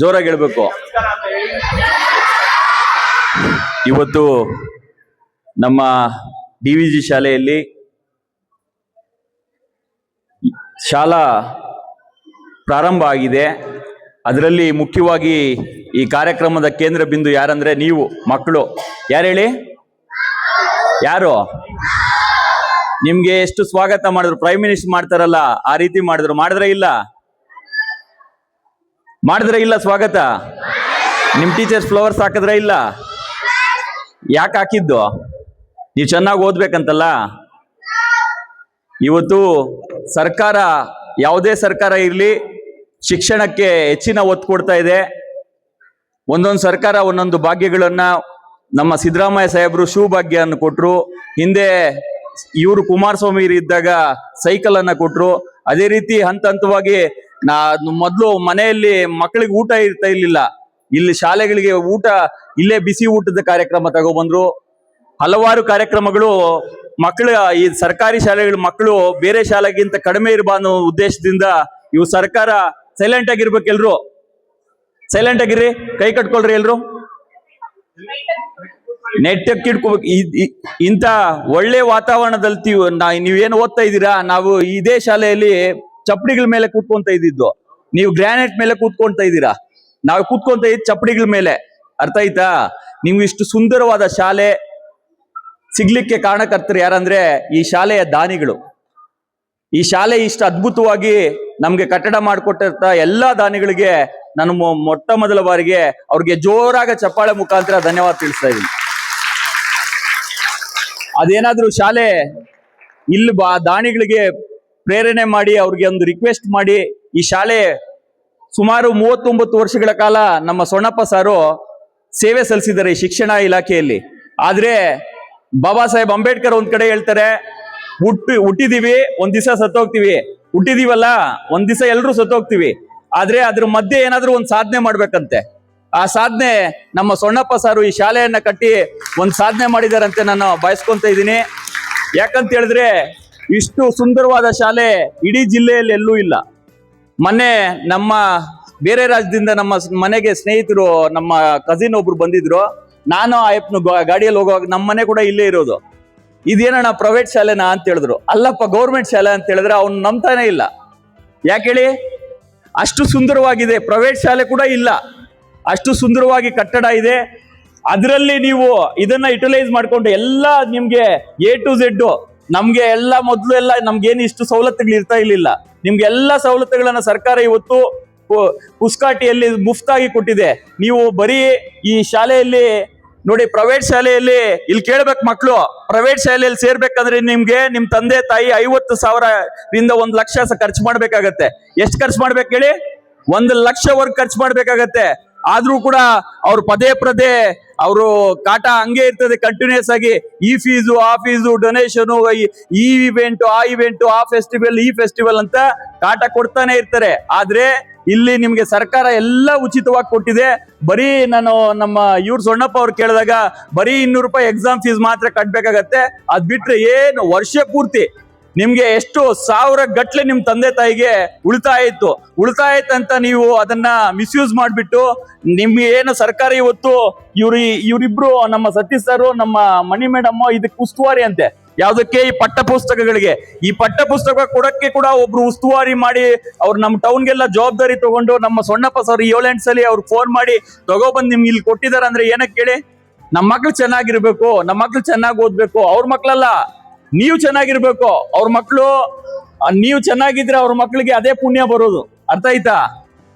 ಜೋರಾಗಿ ಹೇಳ್ಬೇಕು. ಇವತ್ತು ನಮ್ಮ DVG ಶಾಲೆಯಲ್ಲಿ ಶಾಲಾ ಪ್ರಾರಂಭ ಆಗಿದೆ. ಅದರಲ್ಲಿ ಮುಖ್ಯವಾಗಿ ಈ ಕಾರ್ಯಕ್ರಮದ ಕೇಂದ್ರ ಬಿಂದು ಯಾರಂದ್ರೆ ನೀವು ಮಕ್ಕಳು. ಯಾರು ಹೇಳಿ? ಯಾರು? ನಿಮ್ಗೆ ಎಷ್ಟು ಸ್ವಾಗತ ಮಾಡಿದ್ರು? ಪ್ರೈಮ್ ಮಿನಿಸ್ಟರ್ ಮಾಡ್ತಾರಲ್ಲ ಆ ರೀತಿ ಮಾಡಿದ್ರೆ ಇಲ್ಲ? ಇಲ್ಲ ಸ್ವಾಗತ? ನಿಮ್ ಟೀಚರ್ಸ್ ಫ್ಲವರ್ಸ್ ಹಾಕಿದ್ರೆ ಇಲ್ಲ? ಯಾಕೆ ಹಾಕಿದ್ದು? ನೀವು ಚೆನ್ನಾಗಿ ಓದ್ಬೇಕಂತಲ್ಲ. ಇವತ್ತು ಸರ್ಕಾರ, ಯಾವುದೇ ಸರ್ಕಾರ ಇರಲಿ, ಶಿಕ್ಷಣಕ್ಕೆ ಹೆಚ್ಚಿನ ಒತ್ತು ಕೊಡ್ತಾ ಇದೆ. ಒಂದೊಂದು ಸರ್ಕಾರ ಒಂದೊಂದು ಭಾಗ್ಯಗಳನ್ನ, ನಮ್ಮ ಸಿದ್ದರಾಮಯ್ಯ ಸಾಹೇಬರು ಶೂ ಭಾಗ್ಯವನ್ನು ಕೊಟ್ರು, ಹಿಂದೆ ಇವರು ಕುಮಾರಸ್ವಾಮಿ ಇದ್ದಾಗ ಸೈಕಲ್ ಅನ್ನ ಕೊಟ್ರು. ಅದೇ ರೀತಿ ಹಂತ ಹಂತವಾಗಿ ಮೊದಲು ಮನೆಯಲ್ಲಿ ಮಕ್ಕಳಿಗೆ ಊಟ ಇರ್ತಾ ಇರ್ಲಿಲ್ಲ, ಇಲ್ಲಿ ಶಾಲೆಗಳಿಗೆ ಊಟ, ಇಲ್ಲೇ ಬಿಸಿ ಊಟದ ಕಾರ್ಯಕ್ರಮ ತಗೊಬಂದ್ರು. ಹಲವಾರು ಕಾರ್ಯಕ್ರಮಗಳು ಮಕ್ಕಳು, ಈ ಸರ್ಕಾರಿ ಶಾಲೆಗಳ ಮಕ್ಕಳು ಬೇರೆ ಶಾಲೆಗಿಂತ ಕಡಿಮೆ ಇರಬಾರ್ದು ಉದ್ದೇಶದಿಂದ ಇವು ಸರ್ಕಾರ ಸೈಲೆಂಟ್ ಆಗಿರ್ಬೇಕು. ಎಲ್ರು ಸೈಲೆಂಟ್ ಆಗಿರ್ರಿ, ಕೈ ಕಟ್ಕೊಳ್ರಿ ಎಲ್ರು, ನೆಟ್ಟಕ್ಕೆ ಇಟ್ಕೋಬೇಕು. ಇಂಥ ಒಳ್ಳೆ ವಾತಾವರಣದಲ್ಲಿ ನೀವೇನು ಓದ್ತಾ ಇದ್ದೀರಾ, ನಾವು ಇದೇ ಶಾಲೆಯಲ್ಲಿ ಚಪ್ಪಡಿಗಳ ಮೇಲೆ ಕೂತ್ಕೊಂತ ಇದ್ದಿದ್ದು, ನೀವು ಗ್ರಾನೈಟ್ ಮೇಲೆ ಕೂತ್ಕೊಂತ ಇದ್ದೀರಾ, ನಾವು ಕೂತ್ಕೊಂತ ಇದ್ ಚಪ್ಪಡಿಗಳ ಮೇಲೆ. ಅರ್ಥ ಆಯ್ತಾ? ನಿಮ್ಗೆ ಇಷ್ಟು ಸುಂದರವಾದ ಶಾಲೆ ಸಿಗ್ಲಿಕ್ಕೆ ಕಾರಣಕರ್ತರು ಯಾರಂದ್ರೆ ಈ ಶಾಲೆಯ ದಾನಿಗಳು. ಈ ಶಾಲೆ ಇಷ್ಟು ಅದ್ಭುತವಾಗಿ ನಮ್ಗೆ ಕಟ್ಟಡ ಮಾಡಿಕೊಟ್ಟಿರ್ತ ಎಲ್ಲಾ ದಾನಿಗಳಿಗೆ ನಾನು ಮೊಟ್ಟ ಮೊದಲ ಬಾರಿಗೆ ಅವ್ರಿಗೆ ಜೋರಾಗ ಚಪ್ಪಾಳೆ ಮುಖಾಂತರ ಧನ್ಯವಾದ ತಿಳಿಸ್ತಾ ಇದ್ದೀನಿ. ಅದೇನಾದ್ರೂ ಶಾಲೆ ಇಲ್ಲಿ ದಾನಿಗಳಿಗೆ ಪ್ರೇರಣೆ ಮಾಡಿ ಅವ್ರಿಗೆ ಒಂದು ರಿಕ್ವೆಸ್ಟ್ ಮಾಡಿ, ಈ ಶಾಲೆ ಸುಮಾರು 39 ವರ್ಷಗಳ ಕಾಲ ನಮ್ಮ ಸೊಣ್ಣಪ್ಪ ಸಾರು ಸೇವೆ ಸಲ್ಲಿಸಿದ್ದಾರೆ ಈ ಶಿಕ್ಷಣ ಇಲಾಖೆಯಲ್ಲಿ. ಆದ್ರೆ ಬಾಬಾ ಸಾಹೇಬ್ ಅಂಬೇಡ್ಕರ್ ಒಂದ್ ಕಡೆ ಹೇಳ್ತಾರೆ, ಹುಟ್ಟಿದೀವಿ ಒಂದ್ ದಿವಸ ಸತ್ತೋಗ್ತೀವಿ, ಹುಟ್ಟಿದೀವಲ್ಲ ಒಂದ್ ದಿವಸ ಎಲ್ರು ಸತ್ತೋಗ್ತೀವಿ, ಆದ್ರೆ ಅದ್ರ ಮಧ್ಯೆ ಏನಾದ್ರೂ ಒಂದ್ ಸಾಧನೆ ಮಾಡ್ಬೇಕಂತೆ. ಆ ಸಾಧನೆ ನಮ್ಮ ಸೊಣ್ಣಪ್ಪ ಸಾರು ಈ ಶಾಲೆಯನ್ನ ಕಟ್ಟಿ ಒಂದ್ ಸಾಧನೆ ಮಾಡಿದಾರಂತೆ ನಾನು ಬಯಸ್ಕೊಂತ ಇದ್ದೀನಿ. ಯಾಕಂತ ಹೇಳಿದ್ರೆ ಇಷ್ಟು ಸುಂದರವಾದ ಶಾಲೆ ಇಡೀ ಜಿಲ್ಲೆಯಲ್ಲಿ ಎಲ್ಲೂ ಇಲ್ಲ. ಮೊನ್ನೆ ನಮ್ಮ ಬೇರೆ ರಾಜ್ಯದಿಂದ ನಮ್ಮ ಮನೆಗೆ ಸ್ನೇಹಿತರು, ನಮ್ಮ ಕಸಿನ್ ಒಬ್ರು ಬಂದಿದ್ರು. ನಾನು ಆಯಪ್ಪನ ಗಾಡಿಯಲ್ಲಿ ಹೋಗುವಾಗ ನಮ್ಮ ಮನೆ ಕೂಡ ಇಲ್ಲೇ ಇರೋದು. ಇದೇನಣ್ಣ ಪ್ರೈವೇಟ್ ಶಾಲೆನಾ ಅಂತ ಹೇಳಿದ್ರು. ಅಲ್ಲಪ್ಪ ಗೌರ್ಮೆಂಟ್ ಶಾಲೆ ಅಂತ ಹೇಳಿದ್ರೆ ಅವ್ನು ನಂಬ್ತಾನೆ ಇಲ್ಲ. ಯಾಕೆ ಹೇಳಿ? ಅಷ್ಟು ಸುಂದರವಾಗಿದೆ. ಪ್ರೈವೇಟ್ ಶಾಲೆ ಕೂಡ ಇಲ್ಲ, ಅಷ್ಟು ಸುಂದರವಾಗಿ ಕಟ್ಟಡ ಇದೆ. ಅದರಲ್ಲಿ ನೀವು ಇದನ್ನ ಯುಟಿಲೈಸ್ ಮಾಡ್ಕೊಂಡು ಎಲ್ಲ ನಿಮ್ಗೆ A to Z, ನಮ್ಗೆ ಎಲ್ಲ ಮೊದಲು ಎಲ್ಲ ನಮ್ಗೇನು ಇಷ್ಟು ಸವಲತ್ತುಗಳು ಇರ್ತಾ ಇರ್ಲಿಲ್ಲ. ನಿಮ್ಗೆ ಎಲ್ಲ ಸವಲತ್ತುಗಳನ್ನ ಸರ್ಕಾರ ಇವತ್ತು ಪುಸ್ಕಾಟಿಯಲ್ಲಿ ಮುಫ್ತಾಗಿ ಕೊಟ್ಟಿದೆ. ನೀವು ಬರೀ ಈ ಶಾಲೆಯಲ್ಲಿ ನೋಡಿ, ಪ್ರೈವೇಟ್ ಶಾಲೆಯಲ್ಲಿ ಇಲ್ಲಿ ಕೇಳ್ಬೇಕು ಮಕ್ಕಳು, ಪ್ರೈವೇಟ್ ಶಾಲೆಯಲ್ಲಿ ಸೇರ್ಬೇಕಂದ್ರೆ ನಿಮ್ಗೆ ನಿಮ್ ತಂದೆ ತಾಯಿ 50,000ರಿಂದ 1 ಲಕ್ಷ ಖರ್ಚು ಮಾಡ್ಬೇಕಾಗತ್ತೆ. ಎಷ್ಟು ಖರ್ಚು ಮಾಡ್ಬೇಕು ಹೇಳಿ? 1 ಲಕ್ಷವರೆಗೆ ಖರ್ಚು ಮಾಡ್ಬೇಕಾಗತ್ತೆ. ಆದ್ರೂ ಕೂಡ ಅವ್ರು ಪದೇ ಅವರು ಕಾಟ ಹಂಗೆ ಇರ್ತದೆ ಕಂಟಿನ್ಯೂಸ್ ಆಗಿ. ಈ ಫೀಸು, ಆ ಫೀಸು, ಡೊನೇಷನ್, ಈ ಇವೆಂಟ್, ಆ ಇವೆಂಟ್, ಆ ಫೆಸ್ಟಿವಲ್, ಈ ಫೆಸ್ಟಿವಲ್ ಅಂತ ಕಾಟ ಕೊಡ್ತಾನೆ ಇರ್ತಾರೆ. ಆದ್ರೆ ಇಲ್ಲಿ ನಿಮ್ಗೆ ಸರ್ಕಾರ ಎಲ್ಲ ಉಚಿತವಾಗಿ ಕೊಟ್ಟಿದೆ. ಬರೀ ನಾನು ನಮ್ಮ ಇವ್ರು ಸೊಣ್ಣಪ್ಪ ಅವ್ರು ಕೇಳಿದಾಗ ಬರೀ 200 ರೂಪಾಯಿ ಎಕ್ಸಾಮ್ ಫೀಸ್ ಮಾತ್ರ ಕಟ್ಬೇಕಾಗತ್ತೆ. ಅದ್ ಬಿಟ್ರೆ ಏನು ವರ್ಷ ಪೂರ್ತಿ ನಿಮ್ಗೆ ಎಷ್ಟು 1000 ಗಟ್ಲೆ ನಿಮ್ ತಂದೆ ತಾಯಿಗೆ ಉಳಿತಾಯ ಇತ್ತು ಅಂತ ನೀವು ಅದನ್ನ ಮಿಸ್ಯೂಸ್ ಮಾಡ್ಬಿಟ್ಟು ನಿಮ್ಗೆ ಏನು ಸರ್ಕಾರ ಇವತ್ತು ಇವ್ರಿಬ್ರು ನಮ್ಮ ಸತೀಶ್ ಸರ್, ನಮ್ಮ ಮಣಿ ಮೇಡಮ್ ಇದಕ್ಕೆ ಉಸ್ತುವಾರಿ ಅಂತೆ. ಯಾವ್ದಕ್ಕೆ? ಈ ಪಠ್ಯ ಪುಸ್ತಕಗಳಿಗೆ. ಈ ಪಠ್ಯ ಪುಸ್ತಕ ಕೊಡಕ್ಕೆ ಕೂಡ ಒಬ್ರು ಉಸ್ತುವಾರಿ ಮಾಡಿ ಅವ್ರು ನಮ್ಮ ಟೌನ್ಗೆಲ್ಲ ಜವಾಬ್ದಾರಿ ತಗೊಂಡು ನಮ್ಮ ಸೊಣ್ಣಪ್ಪ ಸರ್ 7-8 ಸಲ ಅವ್ರಿಗೆ ಫೋನ್ ಮಾಡಿ ತಗೊಬಂದು ನಿಮ್ಗೆ ಇಲ್ಲಿ ಕೊಟ್ಟಿದ್ದಾರೆ. ಅಂದ್ರೆ ಏನಕ್ಕೆ ಕೇಳಿ? ನಮ್ಮ ಮಕ್ಳು ಚೆನ್ನಾಗಿರ್ಬೇಕು, ನಮ್ಮ ಮಕ್ಳು ಚೆನ್ನಾಗಿ ಓದ್ಬೇಕು. ಅವ್ರ ಮಕ್ಳಲ್ಲ, ನೀವು ಚೆನ್ನಾಗಿರ್ಬೇಕು. ಅವ್ರ ಮಕ್ಳು, ನೀವು ಚೆನ್ನಾಗಿದ್ರೆ ಅವ್ರ ಮಕ್ಳಿಗೆ ಅದೇ ಪುಣ್ಯ ಬರೋದು. ಅರ್ಥ ಆಯ್ತಾ?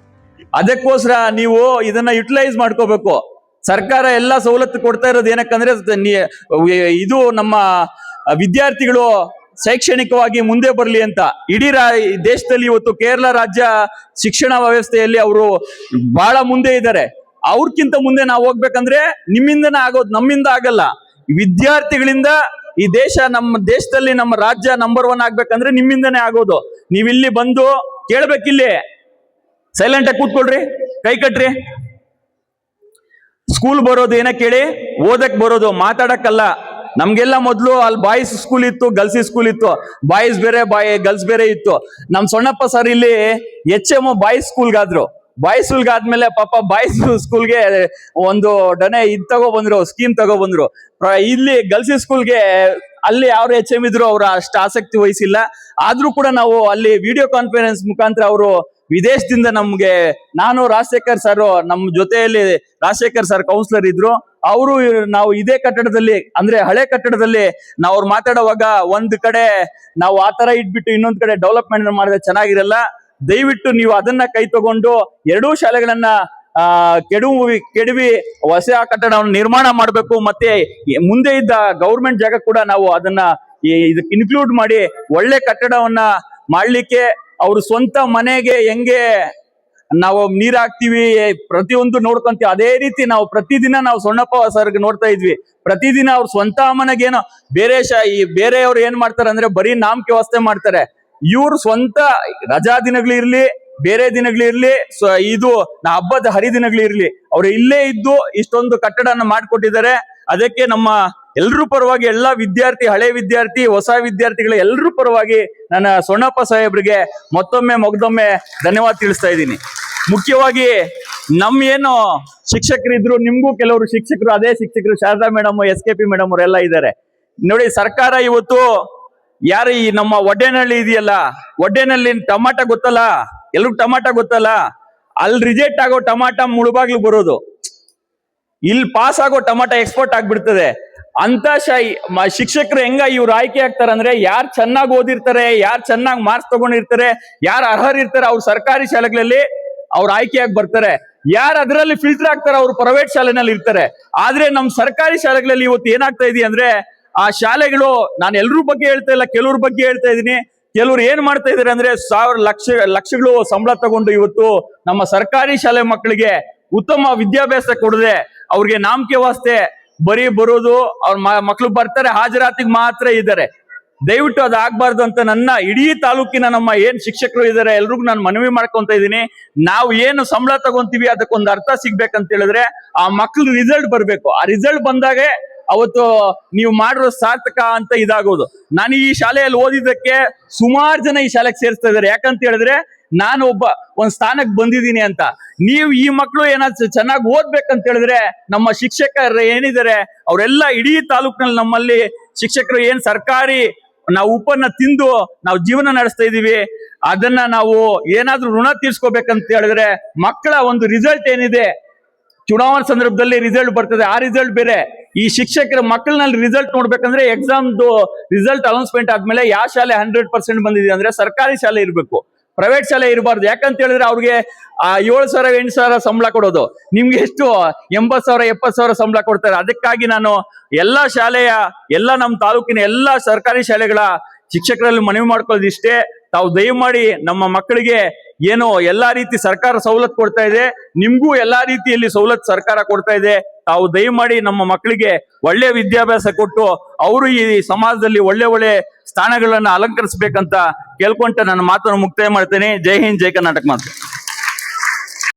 ಅದಕ್ಕೋಸ್ಕರ ನೀವು ಇದನ್ನ ಯುಟಿಲೈಸ್ ಮಾಡ್ಕೋಬೇಕು. ಸರ್ಕಾರ ಎಲ್ಲ ಸವಲತ್ತು ಕೊಡ್ತಾ ಇರೋದು ಏನಕ್ಕಂದ್ರೆ ಇದು ನಮ್ಮ ವಿದ್ಯಾರ್ಥಿಗಳು ಶೈಕ್ಷಣಿಕವಾಗಿ ಮುಂದೆ ಬರಲಿ ಅಂತ. ಇಡೀ ದೇಶದಲ್ಲಿ ಇವತ್ತು ಕೇರಳ ರಾಜ್ಯ ಶಿಕ್ಷಣ ವ್ಯವಸ್ಥೆಯಲ್ಲಿ ಅವರು ಬಹಳ ಮುಂದೆ ಇದ್ದಾರೆ. ಅವ್ರಕ್ಕಿಂತ ಮುಂದೆ ನಾವು ಹೋಗ್ಬೇಕಂದ್ರೆ ನಿಮ್ಮಿಂದನೇ ಆಗೋದು, ನಮ್ಮಿಂದ ಆಗಲ್ಲ. ವಿದ್ಯಾರ್ಥಿಗಳಿಂದ ಈ ದೇಶ, ನಮ್ಮ ದೇಶದಲ್ಲಿ ನಮ್ಮ ರಾಜ್ಯ ನಂಬರ್ 1 ಆಗ್ಬೇಕಂದ್ರೆ ನಿಮ್ಮಿಂದನೇ ಆಗೋದು. ನೀವಿಲ್ಲಿ ಬಂದು ಕೇಳ್ಬೇಕಿಲ್ಲಿ, ಸೈಲೆಂಟ್ ಆಗಿ ಕೂತ್ಕೊಳ್ರಿ, ಕೈ ಕಟ್ರಿ. ಸ್ಕೂಲ್ ಬರೋದು ಏನಕ್ಕೆ ಹೇಳಿ? ಓದಕ್ ಬರೋದು, ಮಾತಾಡಕ್ಕಲ್ಲ. ನಮ್ಗೆಲ್ಲ ಮೊದಲು ಅಲ್ಲಿ ಬಾಯ್ಸ್ ಸ್ಕೂಲ್ ಇತ್ತು, ಗರ್ಲ್ಸ್ ಸ್ಕೂಲ್ ಇತ್ತು. ಬಾಯ್ಸ್ ಬೇರೆ, ಗರ್ಲ್ಸ್ ಬೇರೆ ಇತ್ತು. ನಮ್ ಸೊಣ್ಣಪ್ಪ ಸರ್ ಇಲ್ಲಿ HM ಬಾಯ್ಸ್ ಸ್ಕೂಲ್ಗಾದ್ರು. ಬಾಯ್ಸ್ ಸ್ಕೂಲ್ಗೆ ಆದ್ಮೇಲೆ ಪಾಪ ಬಾಯ್ಸ್ ಸ್ಕೂಲ್ಗೆ ಒಂದು ಡೊನೆ ಇದ್ ತಗೋ ಬಂದ್ರು, ಸ್ಕೀಮ್ ತಗೋ ಬಂದ್ರು. ಇಲ್ಲಿ ಗರ್ಲ್ಸ್ ಸ್ಕೂಲ್ಗೆ ಅಲ್ಲಿ ಯಾರು HM ಇದ್ರು ಅವ್ರು ಅಷ್ಟು ಆಸಕ್ತಿ ವಹಿಸಿಲ್ಲ. ಆದ್ರೂ ಕೂಡ ನಾವು ಅಲ್ಲಿ ವಿಡಿಯೋ ಕಾನ್ಫರೆನ್ಸ್ ಮುಖಾಂತರ ಅವರು ವಿದೇಶದಿಂದ ನಮ್ಗೆ, ನಾನು ರಾಜಶೇಖರ್ ಸರ್ ನಮ್ಮ ಜೊತೆಯಲ್ಲಿ ರಾಜಶೇಖರ್ ಸರ್ ಕೌನ್ಸಿಲರ್ ಇದ್ರು, ಅವರು ನಾವು ಇದೇ ಕಟ್ಟಡದಲ್ಲಿ ಅಂದ್ರೆ ಹಳೆ ಕಟ್ಟಡದಲ್ಲಿ ನಾವು ಅವ್ರು ಮಾತಾಡುವಾಗ ಒಂದ್ ಕಡೆ ನಾವು ಆತರ ಇಟ್ಬಿಟ್ಟು ಇನ್ನೊಂದ್ ಕಡೆ ಡೆವಲಪ್ಮೆಂಟ್ ಮಾಡಿದ್ರೆ ಚೆನ್ನಾಗಿರಲ್ಲ. ದಯವಿಟ್ಟು ನೀವು ಅದನ್ನ ಕೈ ತಗೊಂಡು ಎರಡೂ ಶಾಲೆಗಳನ್ನ ಕೆಡವಿ ಹೊಸ ಕಟ್ಟಡವನ್ನು ನಿರ್ಮಾಣ ಮಾಡಬೇಕು. ಮತ್ತೆ ಮುಂದೆ ಇದ್ದ ಗೌರ್ಮೆಂಟ್ ಜಾಗ ಕೂಡ ನಾವು ಅದನ್ನ ಇದಕ್ಕೆ ಇನ್ಕ್ಲೂಡ್ ಮಾಡಿ ಒಳ್ಳೆ ಕಟ್ಟಡವನ್ನ ಮಾಡ್ಲಿಕ್ಕೆ, ಅವ್ರ ಸ್ವಂತ ಮನೆಗೆ ಹೆಂಗೆ ನಾವು ನೀರ್ ಹಾಕ್ತಿವಿ, ಪ್ರತಿಯೊಂದು ನೋಡ್ಕೊಂತೀವಿ, ಅದೇ ರೀತಿ ನಾವು ಪ್ರತಿದಿನ ನಾವು ಸೊಣ್ಣಪ್ಪ ಸರ್ಗೆ ನೋಡ್ತಾ ಇದ್ವಿ. ಪ್ರತಿದಿನ ಅವ್ರ ಸ್ವಂತ ಮನೆಗೇನೋ ಬೇರೆಯವ್ರು ಏನ್ ಮಾಡ್ತಾರೆ ಅಂದ್ರೆ ಬರೀ ನಾಮಕೆ ವ್ಯವಸ್ಥೆ ಮಾಡ್ತಾರೆ. ಇವ್ರು ಸ್ವಂತ ರಜಾ ದಿನಗಳಿರ್ಲಿ, ಬೇರೆ ದಿನಗಳಿರ್ಲಿ, ಇದು ಹಬ್ಬದ ಹರಿದಿನಗಳಿರ್ಲಿ, ಅವ್ರು ಇಲ್ಲೇ ಇದ್ದು ಇಷ್ಟೊಂದು ಕಟ್ಟಡನ ಮಾಡಿಕೊಟ್ಟಿದ್ದಾರೆ. ಅದಕ್ಕೆ ನಮ್ಮ ಎಲ್ರೂ ಪರವಾಗಿ, ಎಲ್ಲಾ ವಿದ್ಯಾರ್ಥಿ, ಹಳೆ ವಿದ್ಯಾರ್ಥಿ, ಹೊಸ ವಿದ್ಯಾರ್ಥಿಗಳ ಎಲ್ರೂ ಪರವಾಗಿ ನನ್ನ ಸೊಣ್ಣಪ್ಪ ಸಾಹೇಬ್ರಿಗೆ ಮೊದೊಮ್ಮೆ ಧನ್ಯವಾದ ತಿಳಿಸ್ತಾ ಇದ್ದೀನಿ. ಮುಖ್ಯವಾಗಿ ಏನು ಶಿಕ್ಷಕರಿದ್ರು, ನಿಮ್ಗೂ ಕೆಲವರು ಶಿಕ್ಷಕರು, ಅದೇ ಶಿಕ್ಷಕರು ಶಾರದಾ ಮೇಡಮ್, SKP ಮೇಡಮ್ ಅವರೆಲ್ಲ ಇದ್ದಾರೆ ನೋಡಿ. ಸರ್ಕಾರ ಇವತ್ತು ಯಾರು ಈ ನಮ್ಮ ಒಡ್ಡೇನಹಳ್ಳಿ ಇದೆಯಲ್ಲ, ಒಡ್ಡೇನಹಳ್ಳಿ ಟಮಾಟ ಗೊತ್ತಲ್ಲ, ಎಲ್ರಿಗೂ ಟಮಾಟ ಗೊತ್ತಲ್ಲ, ಅಲ್ಲಿ ರಿಜೆಕ್ಟ್ ಆಗೋ ಟಮಾಟ ಮುಳುಬಾಗ್ಲು ಬರೋದು, ಇಲ್ಲಿ ಪಾಸ್ ಆಗೋ ಟಮಾಟ ಎಕ್ಸ್ಪೋರ್ಟ್ ಆಗ್ಬಿಡ್ತದೆ. ಅಂತ ಶಿಕ್ಷಕರು ಹೆಂಗ ಇವ್ರು ಆಯ್ಕೆ ಆಗ್ತಾರೆ ಅಂದ್ರೆ, ಯಾರು ಚೆನ್ನಾಗಿ ಓದಿರ್ತಾರೆ, ಯಾರು ಚೆನ್ನಾಗಿ ಮಾರ್ಕ್ಸ್ ತಗೊಂಡಿರ್ತಾರೆ, ಯಾರು ಅರ್ಹರಿರ್ತಾರೆ, ಅವ್ರು ಸರ್ಕಾರಿ ಶಾಲೆಗಳಲ್ಲಿ ಅವ್ರು ಆಯ್ಕೆಯಾಗಿ ಬರ್ತಾರೆ. ಯಾರು ಅದರಲ್ಲಿ ಫಿಲ್ಟರ್ ಆಗ್ತಾರೆ ಅವ್ರು ಪ್ರೈವೇಟ್ ಶಾಲೆನಲ್ಲಿ ಇರ್ತಾರೆ. ಆದ್ರೆ ನಮ್ ಸರ್ಕಾರಿ ಶಾಲೆಗಳಲ್ಲಿ ಇವತ್ತು ಏನಾಗ್ತಾ ಇದೆ ಅಂದ್ರೆ, ಆ ಶಾಲೆಗಳು, ನಾನು ಎಲ್ರ ಬಗ್ಗೆ ಹೇಳ್ತಾ ಇಲ್ಲ, ಕೆಲವ್ರ ಬಗ್ಗೆ ಹೇಳ್ತಾ ಇದೀನಿ. ಕೆಲವ್ರು ಏನ್ ಮಾಡ್ತಾ ಇದಾರೆ ಅಂದ್ರೆ, ಲಕ್ಷಗಳು ಸಂಬಳ ತಗೊಂಡು ಇವತ್ತು ನಮ್ಮ ಸರ್ಕಾರಿ ಶಾಲೆ ಮಕ್ಕಳಿಗೆ ಉತ್ತಮ ವಿದ್ಯಾಭ್ಯಾಸ ಕೊಡದೆ ಅವ್ರಿಗೆ ನಾಮಕೆ ವಾಸ್ತೆ ಬರೀ ಬರೋದು, ಅವ್ರ ಮಕ್ಳು ಬರ್ತಾರೆ, ಹಾಜರಾತಿಗೆ ಮಾತ್ರ ಇದ್ದಾರೆ. ದಯವಿಟ್ಟು ಅದಾಗಬಾರ್ದು ಅಂತ ನನ್ನ ಇಡೀ ತಾಲೂಕಿನ ನಮ್ಮ ಏನ್ ಶಿಕ್ಷಕರು ಇದ್ದಾರೆ ಎಲ್ರಿಗೂ ನಾನು ಮನವಿ ಮಾಡ್ಕೊಂತ ಇದ್ದೀನಿ. ನಾವು ಏನು ಸಂಬಳ ತಗೊಂತೀವಿ ಅದಕ್ಕೊಂದು ಅರ್ಥ ಸಿಗ್ಬೇಕಂತ ಹೇಳಿದ್ರೆ ಆ ಮಕ್ಳು ರಿಸಲ್ಟ್ ಬರ್ಬೇಕು. ಆ ರಿಸಲ್ಟ್ ಬಂದಾಗೆ ಅವತ್ತು ನೀವು ಮಾಡಿರೋ ಸಾರ್ಥಕ ಅಂತ ಇದಾಗೋದು. ನಾನು ಈ ಶಾಲೆಯಲ್ಲಿ ಓದಿದ್ದಕ್ಕೆ ಸುಮಾರು ಜನ ಈ ಶಾಲೆಗೆ ಸೇರಿಸ್ತಾ ಇದ್ದಾರೆ. ಯಾಕಂತ ಹೇಳಿದ್ರೆ ನಾನು ಒಂದ್ ಸ್ಥಾನಕ್ಕೆ ಬಂದಿದ್ದೀನಿ ಅಂತ. ನೀವು ಈ ಮಕ್ಕಳು ಏನಾದ್ರು ಚೆನ್ನಾಗಿ ಓದ್ಬೇಕಂತ ಹೇಳಿದ್ರೆ ನಮ್ಮ ಶಿಕ್ಷಕರು ಏನಿದ್ದಾರೆ ಅವರೆಲ್ಲ ಇಡೀ ತಾಲೂಕಿನಲ್ಲಿ ನಮ್ಮಲ್ಲಿ ಶಿಕ್ಷಕರು ಏನ್ ಸರ್ಕಾರಿ ನಾವು ಉಪ್ಪನ್ನ ತಿಂದು ನಾವು ಜೀವನ ನಡೆಸ್ತಾ ಇದೀವಿ, ಅದನ್ನ ನಾವು ಏನಾದ್ರೂ ಋಣ ತೀರ್ಸ್ಕೋಬೇಕಂತ ಹೇಳಿದ್ರೆ ಮಕ್ಕಳ ಒಂದು ರಿಸಲ್ಟ್ ಏನಿದೆ, ಚುನಾವಣಾ ಸಂದರ್ಭದಲ್ಲಿ ರಿಸಲ್ಟ್ ಬರ್ತದೆ, ಆ ರಿಸಲ್ಟ್ ಬೇರೆ. ಈ ಶಿಕ್ಷಕರ ಮಕ್ಕಳಲ್ಲಿ ರಿಸಲ್ಟ್ ನೋಡ್ಬೇಕಂದ್ರೆ ಎಕ್ಸಾಮ್ದು ರಿಸಲ್ಟ್ ಅನೌನ್ಸ್ಮೆಂಟ್ ಆದ್ಮೇಲೆ ಯಾವ ಶಾಲೆ 100% ಬಂದಿದೆ ಅಂದ್ರೆ ಸರ್ಕಾರಿ ಶಾಲೆ ಇರಬೇಕು, ಪ್ರೈವೇಟ್ ಶಾಲೆ ಇರಬಾರ್ದು. ಯಾಕಂತ ಹೇಳಿದ್ರೆ ಅವ್ರಿಗೆ 7,000 8,000 ಸಂಬಳ ಕೊಡೋದು, ನಿಮ್ಗೆ ಎಷ್ಟು 80,000 70,000 ಸಂಬಳ ಕೊಡ್ತಾರೆ. ಅದಕ್ಕಾಗಿ ನಾನು ಎಲ್ಲಾ ಶಾಲೆಯ ನಮ್ಮ ತಾಲೂಕಿನ ಎಲ್ಲಾ ಸರ್ಕಾರಿ ಶಾಲೆಗಳ ಶಿಕ್ಷಕರಲ್ಲಿ ಮನವಿ ಮಾಡ್ಕೊಳ್ಳೋದು ಇಷ್ಟೇ, ತಾವು ದಯಮಾಡಿ ನಮ್ಮ ಮಕ್ಕಳಿಗೆ ಏನು ಎಲ್ಲಾ ರೀತಿ ಸರ್ಕಾರ ಸವಲತ್ತು ಕೊಡ್ತಾ ಇದೆ, ನಿಮ್ಗೂ ಎಲ್ಲಾ ರೀತಿಯಲ್ಲಿ ಸವಲತ್ತು ಸರ್ಕಾರ ಕೊಡ್ತಾ ಇದೆ. ತಾವು ದಯಮಾಡಿ ನಮ್ಮ ಮಕ್ಕಳಿಗೆ ಒಳ್ಳೆ ವಿದ್ಯಾಭ್ಯಾಸ ಕೊಟ್ಟು ಅವರು ಈ ಸಮಾಜದಲ್ಲಿ ಒಳ್ಳೆ ಸ್ಥಾನಗಳನ್ನ ಅಲಂಕರಿಸಬೇಕಂತ ಕೇಳ್ಕೊಂತ ನನ್ನ ಮಾತನ್ನು ಮುಕ್ತಾಯ ಮಾಡ್ತೇನೆ. ಜೈ ಹಿಂದ್, ಜೈ ಕರ್ನಾಟಕ ಮಾತು.